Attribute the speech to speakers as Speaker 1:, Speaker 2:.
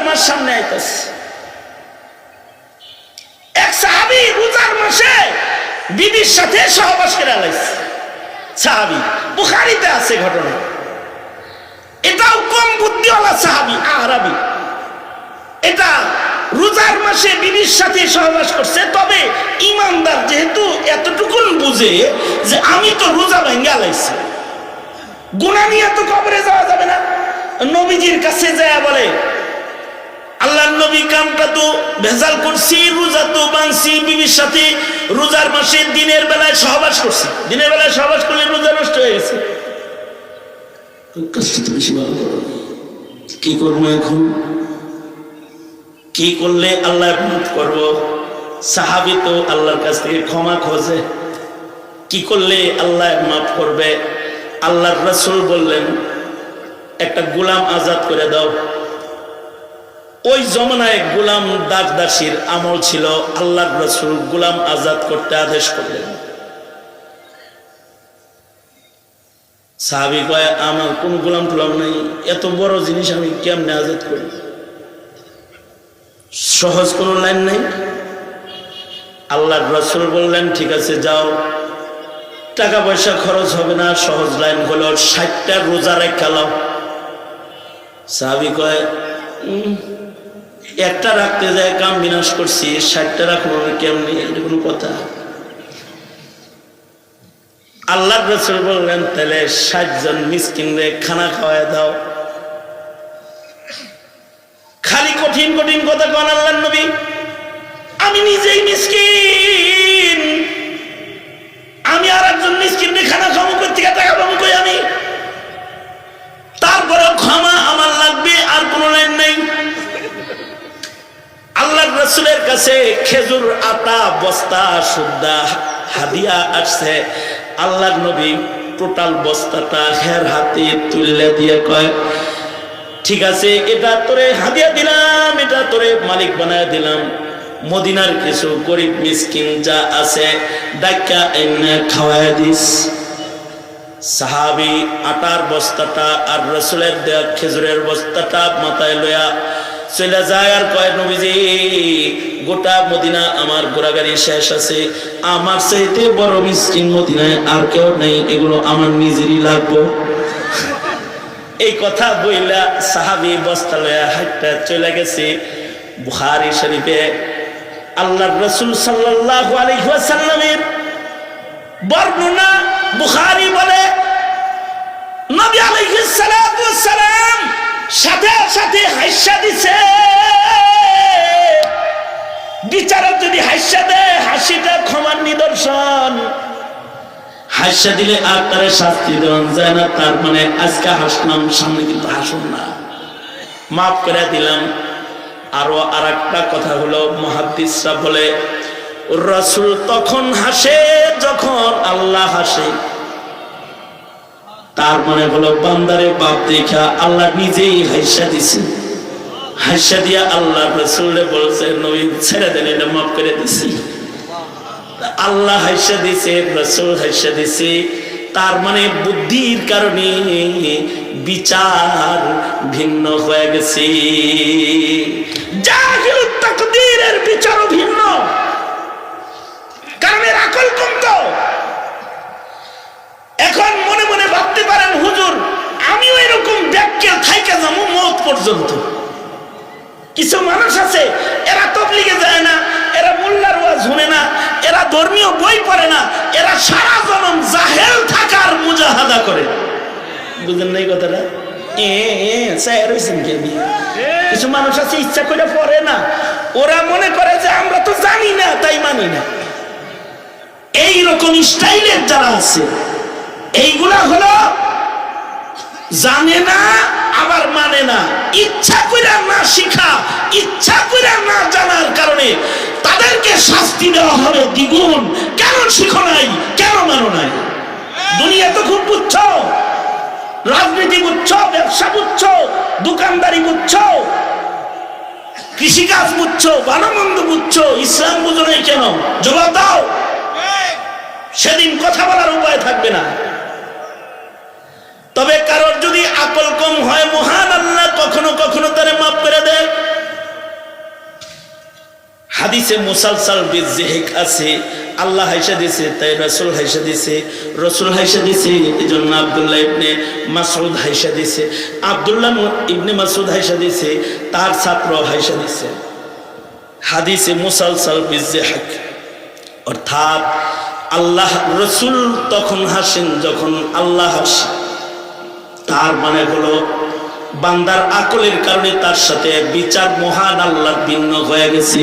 Speaker 1: মাস সামনে আইতাছে। এক সাহাবী রোজার মাসে বিবির সাথে সহবাস করে আলাইছে। সাহাবী, বুখারীতে আছে ঘটনা। এটাও কম বুদ্ধিওয়ালা সাহাবী, আরবি। এটা রোজার মাসে বিবির সাথে সহবাস করছে, তবে ইমানদার যেহেতু এতটুকুন বুঝে যে আমি তো রোজা ভাঙ্গা আলাইছি, গুনাহ নিয়ে তো কবরে যাওয়া যাবে না। নবীজির কাছে যায় বলে, আল্লাহর নবী, কামটা তো ভেজাল করছি, রোজা তো ভাঙছি বিবির সাথে, রোজার মাসে দিনের বেলায় সহবাস করছি, দিনের বেলায় সহবাস করলে রোজা নষ্ট হয়ে গেছে। কি করবো এখন? কি করলে আল্লাহ মাফ করব? সাহাবী তো আল্লাহর কাছ থেকে ক্ষমা খোঁজে, কি করলে আল্লাহ মাফ করবে? আল্লাহর রাসূল বললেন, একটা গোলাম আজাদ করে দাও। ওই জমানায় গোলাম দাসদাসীর আমল ছিল, আল্লাহর রাসূল গোলাম আজাদ করতে আদেশ করলেন। সাহাবী কয়, আমার কোন গোলাম টোলাম নাই, এত বড় জিনিস আমি কেমনে আজাদ করি? সহজ কোন লাইন নাই। আল্লাহর রাসূল বললেন, ঠিক আছে যাও, টাকা পয়সা খরচ হবে না, সহজ লাইন হলো 60টা রোজা রেখে লাও। সাহাবী কয়, একটা রাখতে যায় কাম বিনাশ করছি, 60টা রাখবো কেমনি? এটা কোনো কথা? আল্লাহর রাসূল বললেন, তাহলে 60 জন মিসকিনরে খানা খাওয়ায় দাও। খালি কঠিন কঠিন কথা কোন আল্লাহর নবী, আমি নিজেই মিসকিন, আমি আর একজন মিসকিনরে খানা খাবো কই থেকে, টাকা পাবো কই আমি? তারপরে ক্ষমা আমার লাগবে, আর কোনো লাইন নাই। আল্লাহর রাসূলের কাছে খেজুর আটা বস্তা সুদ্ধা হাদিয়া আসছে। আল্লাহর নবী টোটাল বস্তাটা হের হাতে তুলে দিয়ে কয়, ঠিক আছে, এটা তোরে হাদিয়া দিলাম, এটা তোরে মালিক বানায় দিলাম। মদিনার কিছু গরিব মিসকিন যা আছে ডাক্কা এনে খাওয়ায় দিস। সাহাবী আটার বস্তাটা আর রাসূলের দেয়া খেজুরের বস্তাটা মাথায় লয়া চলে যায় আর কয়, নবীজি, গোটা মদিনা আমার ঘোরাগাড়ি শেষ আছে, আমার চাইতে বড় মিসকিন মদিনায় আর কেউ নেই, এগুলো আমার নিজেরই লাগবে। এই কথা বইলা সাহাবী বস্তা লয়া হাঁটতে চলে গেছে বুখারী শরীফে। আল্লাহর রাসূল সাল্লাল্লাহু আলাইহি ওয়াসাল্লামের বর্ণনা বুখারী বলে, নবী আলাইহিস সালাতু ওয়াস সালাম সাথে সাথে হাসিয়া দিছে। বিচারক যদি হাসিয়া দেয়, হাসিটা ক্ষমার নিদর্শন। হাসিয়া দিলে আর তারে শাস্তি দেওয়া যায় না, তার মানে আজকে হাসলাম, সামনে কিন্তু হাসুন না, মাফ করে দিলাম। আরো আর একটা কথা হলো, মুহাদ্দিসরা বলে, রাসূল তখন হাসে যখন আল্লাহ হাসে। তার মানে হলো বান্দারে বাপ দেখা আল্লাহ নিজেই হাসিয়া দিছে। হাসিয়া দিয়া আল্লাহ রাসূলে বলছে, নবী ছেড়ে দেন, এটা মাফ করে দিছি। আল্লাহ হাসিয়া দিছে, রাসূল হাসিয়া দিছে, তার মানে বুদ্ধির কারণে বিচার ভিন্ন হয়ে গেছে। জাহিলুত তাকদীরের বিচারও ভিন্ন, কারণ এর আকল কম। তো এখন মনে মনে ভাবতে পারেন, হুজুর আমিও এরকম ব্যাখ্যা থাইকা যাবো মওত পর্যন্ত। কিছু মানুষ আছে, এরা তাবলীগে যায় না, এরা মোল্লার ওয়াজ শুনে না, এরা ধর্মীয় বই পড়ে না, এরা সারা জীবন জাহেল থাকার মুজাহাদা করে। বুঝেন নাই কথাটা? কিছু মানুষ আছে ইচ্ছা করে পড়ে না, ওরা মনে করে যে আমরা তো জানি না তাই মানি না। এইরকম স্টাইলের যারা আছে, এইগুলা হলো জানে না আবার মানে না, ইচ্ছা করে না শিখা, ইচ্ছা করে না জানার কারণে তাদেরকে শাস্তি দেওয়া হবে দ্বিগুণ। কেন শিখো নাই, কেন মানো নাই? দুনিয়া তো খুব বুঝছো, রাজনীতি বুঝছো, ব্যবসা বুঝছো, দোকানদারি বুঝছো, কৃষিকাজ বুঝছো, ভালো মন্দ বুঝছো, ইসলাম বুঝো নাই কেন? জবাব দাও, সেদিন কথা বলার উপায় থাকবে না। তবে কারোর যদি আকল কম হয়, মহান আল্লাহ কখনো কখনো তারে মাফ করে দেয়। হাদিসে মুসালসাল বিযিহিক আছে, আল্লাহ হাইসা দিছে তাই রাসূল হাইসা দিছে, রাসূল হাইসা দিছে এজন্য আব্দুল্লাহ ইবনে মাসউদ হাইসা দিছে, আব্দুল্লাহ ইবনে মাসউদ হাইসা দিছে, তার ছাত্র হাইসা দিছে। হাদিসে মুসালসাল বিযিহিক অর্থাৎ আল্লাহ রাসূল তখন হাসেন যখন আল্লাহ হাসেন। তার মানে হলো বান্দার আকলের কারণে তার সাথে বিচার মহান আল্লাহর ভিন্ন হয়ে গেছে।